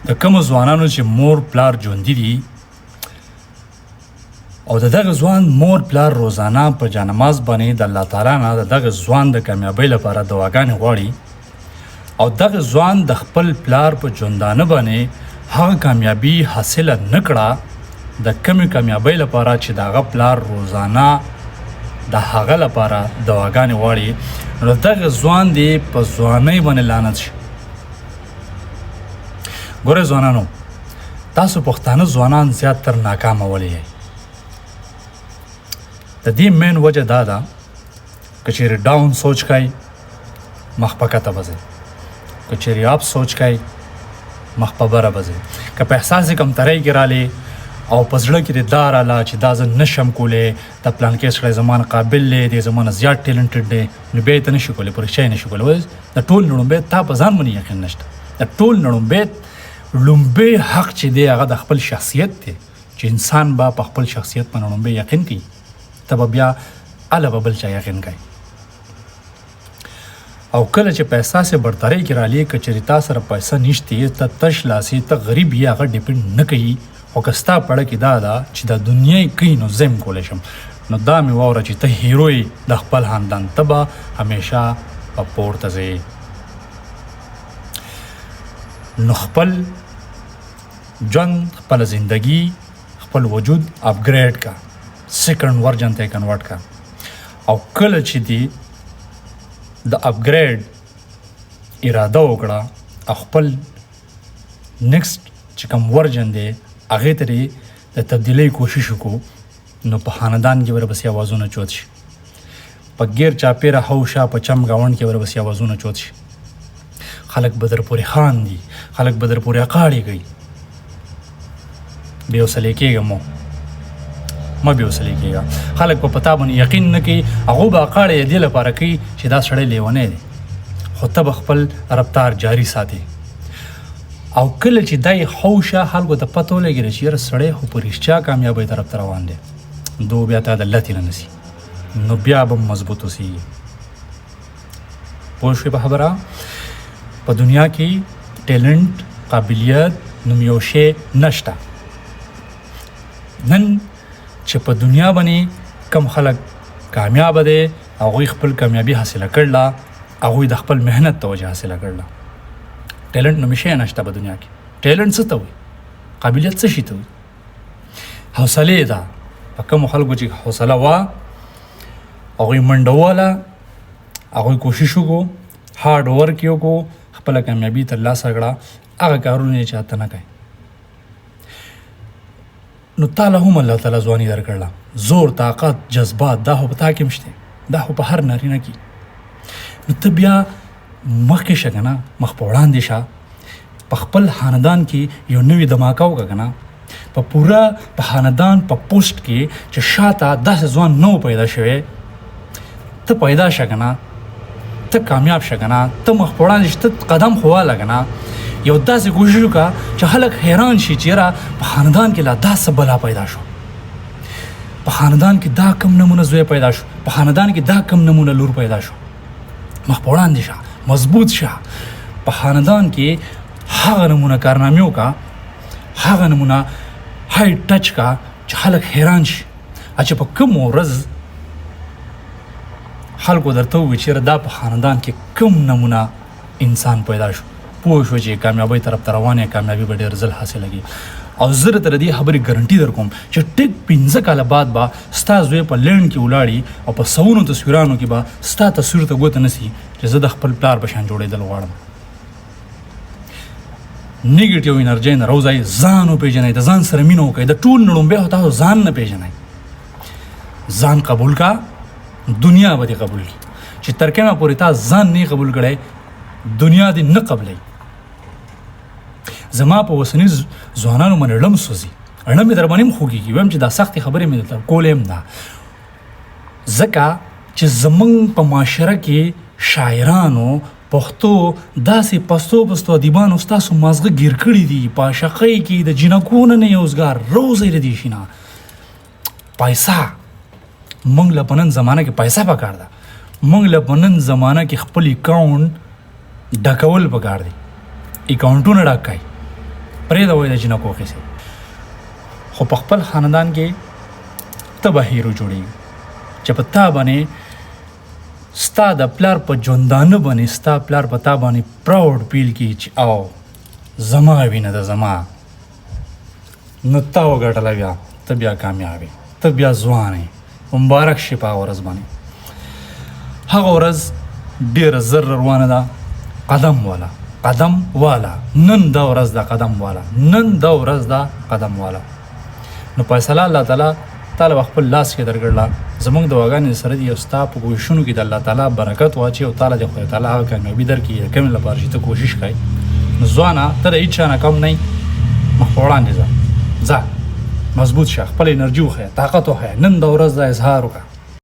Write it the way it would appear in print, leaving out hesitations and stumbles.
د کومو ځوانانو چې مور پلار ژوندي دي او د دغه ځوان مور پلار روزانه په جانماز باندې د الله تعالی نه د دغه ځوان د کامیابۍ لپاره دعاګانې غواړي او دغه ځوان د خپل پلار په ژوندانه باندې هغه کامیابي حاصله نه کړه د کمې کامیابۍ لپاره چې د هغه پلار روزانه د هغه لپاره دعاګانې غواړي نو دغه ځوان دی په ځوانۍ باندې لعنت شي. ګوره ځوانانو، تاسو پښتانه ځوانان زیات تر ناکامه ولې یې. د دې مین وجه دا ده که چیرې ډاون سوچ کوئ مخ په کته به ځئ، که چیرې اپ سوچ کوئ مخ په بره به ځئ، که په احساس کمترۍ کې رالی او په زړه کې دې دا راله چې دا زه نشم کولی، دا پلانکې سړی زما نه قابل دی، دی زما نه زیات ټیلنټډ دی، نو بیا یې ته نشي کولی، پرېښه یې نشي کولی. د ټول لومبی تا په ځان باندې یقین نشته. د ټول لومبی حق چې دی هغه د خپل شخصیت دی چې انسان به په خپل شخصیت باندې لومبی یقین کوي، ته به بیا هله به بل چا یقین کوي. او کله چې په احساس برترۍ کې رالی که چېرې تا سره پیسه نشته، ته تش لاسي، ته غریب یې، هغه ډیپینډ نه کوي او که ستا پړه کې دا ده چې د دنیا یې کوي نو زه هم کولی شم، نو دا مې واوره چې ته هیرو یې د خپل خاندان، ته به همیشه په پورته ځې. نو خپل ژوند، خپل زندگی، خپل وجود اپګریډ کا، سیکنډ ورژن ته کنورټ کا. او کله چې دی د اپګریډ اراده وکړه او خپل نیکسټ چې کوم ورژن دی هغې ته د تبدیلۍ کوشش وکړو، نو په خاندان کې ورپسې اوازونه چوت شي، په ګیر چاپېره هوشا په چم ګاونډ کې ورپسې اوازونه چوت شي، خلک به در پورې خاندي، خلک به در پورې اقاړې کوي. بې حوصلې کېږه مه بې حوصلې کېږه. خلک په تا باندې یقین نه کوي، هغو به اقاړې یې دې لپاره کوي چې دا سړی لیونی دی، خو ته به خپل رفتار جاري ساتې. او کله چې دا یې هوشه خلکو ته پته ولګېږي چې یاره سړی خو په رښتیا کامیابۍ طرف ته روان دی، دو بیا ته د لتې نه نیسي، نو بیا به مضبوط اوسېږي. پوه شوې په خبره؟ په دنیا کې ټیلنټ، قابلیت نوم یو شی نشته. نن چې په دنیا باندې کم خلک کامیاب دی، هغوی خپل کامیابي حاصله کړله، هغوی د خپل محنت توجه حاصله کړله. ټیلنټ نوم شی نشته په دنیا کې. ټیلنټ څه ته وایي؟ قابلیت څه شي ته وایي؟ حوصلې ده. په کومو خلکو چې حوصله وه هغوی منډه ووهله، هغوی کوشش وکړو، هارډ ورک یې وکړو، خپله کامیابي ترلاسه کړه، هغه کارونه یې چاته نه کوي. نو تاله هم الله تعالی ځواني درکړله، زور، طاقت، جذبات، دا خو په تا کې هم شته، دا خو په هر نارینه کې. نو ته بیا مخکې شه که نه، مخ په وړاندې شه، په خپل خاندان کې یو نوې دماکه وکړه که نه، په پوره په خاندان په پوسټ کې چې شاته داسې ځوان نه و پیدا شوی، ته پیدا شه که نه، ته کامیاب شه که نه، ته مخ په وړاندې شه، ته قدم خو واله که نه، یو داسې کوشش وکړه چې خلک حیران شي چې یاره په خاندان کې لا داسې بلا پیدا شو، په خاندان کې دا کم نمونه زوی پیدا شو، په خاندان کې دا کم نمونه لور پیدا شو. مخ په وړاندې شه، مضبوط شه، په خاندان کې هغه نمونه کارنامې وکړه، هغه نمونه های ټچ کا چې خلک حیران شي. چې په کوم ورځ خلکو درته ووایي چې دا په خاندان کې کوم نمونه انسان پیدا شو، پوه شو چې کامیابۍ طرف ته روان یې، کامیابي به ډېر ژر حاصلېږي. او زه درته د دې خبرې ګارنټي در کوم چې ټیک 15 کاله بعد به ستا زوی په لینډ کې ولاړي او په سوونو تصویرانو کې به ستا تصویر ته ګوته نسي چې زه د خپل پلار په شان جوړېدل غواړم. نیګیټیو انرژۍ نه راوځئ، ځان وپېژنئ، د ځان سره مینه وکړئ. د ټول نه لومبی خو تاسو ځان نه پېژنئ. ځان قبول کا، دنیا به دې قبول کړي. چې تر کومه پورې تا ځان نه قبول کړی، دنیا دې نه قبلوي. زما په اوسني ځوانانو باندې ړم سوځي، ړم مې در باندې هم خوږېږي. وایم چې دا سختې خبرې مې درته کولې هم ده، ځکه چې زموږ په معاشره کې شاعرانو، پښتو داسې پستو ادیبانو ستاسو مازغه ګیر کړي دي، په عاشقۍ کې د جنکو نه نه یوزګار روزی ردي شي نه. پیسه موږ له په نن زمانه کې پیسه پکار ده، موږ له په نن زمانه کې خپل اکاونټ ډکول پکار دي، اکاونټونه ډک کړئ. پرېږده د جنکو قیسې خو په خپل خاندان کې ته به هیرو جوړېږي چې په تا باندې ستا د پلار په ژوندانه باندې ستا پلار په تا باندې پراوډ فیل کړي چې او زما وینه ده زما نو تا وګټله بیا ته بیا کامیاب یې ته بیا ځوان یې مبارک شي په هغه ورځ باندې هغه ورځ ډېره زر روانه ده قدم والا نن دا ورځ ده قدم والا نن دا ورځ ده قدم والا نو فیصله الله تعالی تعالی خپل لاس کې درګړله زمونږ د دعاګانې سره دي او ستا په کوششونو کې د الله تعالی برکت واچي او تعالی د خدای تعالی هغه کامیابي درکړي د کمې لپاره چې ته کوشش کوې نو ځوانه ته د هېڅ چا نه کم نه یې مخ په وړاندې ځه مضبوط شه خپل انرژي وښیه طاقت وښیه نن دا ورځ دا اظهار وکړه